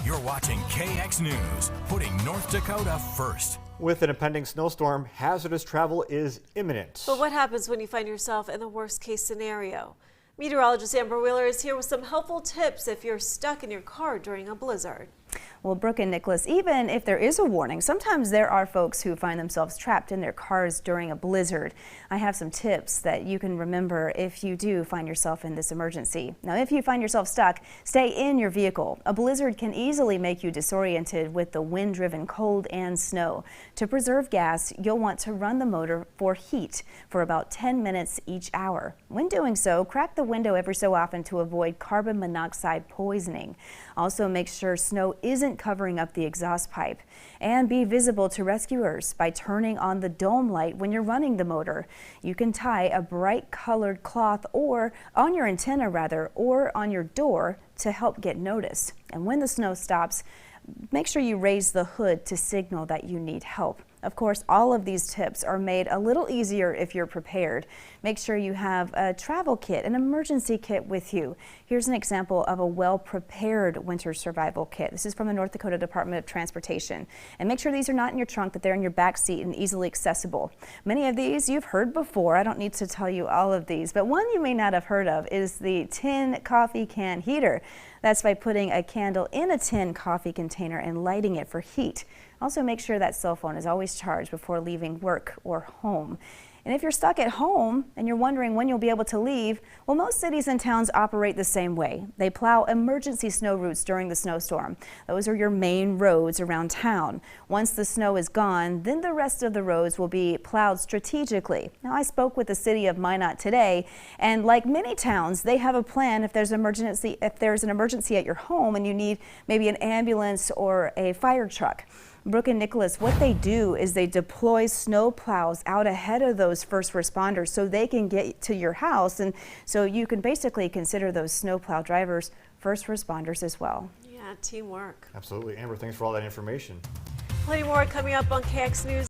You're watching KX News, putting North Dakota first. With an impending snowstorm, hazardous travel is imminent. But what happens when you find yourself in the worst case scenario? Meteorologist Amber Wheeler is here with some helpful tips if you're stuck in your car during a blizzard. Well, Brooke and Nicholas, even if there is a warning, sometimes there are folks who find themselves trapped in their cars during a blizzard. I have some tips that you can remember if you do find yourself in this emergency. Now, if you find yourself stuck, stay in your vehicle. A blizzard can easily make you disoriented with the wind-driven cold and snow. To preserve gas, you'll want to run the motor for heat for about 10 minutes each hour. When doing so, crack the window every so often to avoid carbon monoxide poisoning. Also, make sure snow isn't covering up the exhaust pipe, and be visible to rescuers by turning on the dome light when you're running the motor. You can tie a bright colored cloth or on your antenna or on your door to help get noticed. And when the snow stops, make sure you raise the hood to signal that you need help. Of course, all of these tips are made a little easier if you're prepared. Make sure you have a travel kit, an emergency kit with you. Here's an example of a well-prepared winter survival kit. This is from the North Dakota Department of Transportation. And make sure these are not in your trunk, that they're in your back seat and easily accessible. Many of these you've heard before. I don't need to tell you all of these, but one you may not have heard of is the tin coffee can heater. That's by putting a candle in a tin coffee container and lighting it for heat. Also, make sure that cell phone is always charged before leaving work or home. And if you're stuck at home and you're wondering when you'll be able to leave, well, most cities and towns operate the same way. They plow emergency snow routes during the snowstorm. Those are your main roads around town. Once the snow is gone, then the rest of the roads will be plowed strategically. Now, I spoke with the city of Minot today, and like many towns, they have a plan if there's an emergency at your home and you need maybe an ambulance or a fire truck. Brooke and Nicholas, what they do is they deploy snow plows out ahead of those first responders so they can get to your house. And so you can basically consider those snow plow drivers first responders as well. Yeah, teamwork. Absolutely. Amber, thanks for all that information. Plenty more coming up on KX News.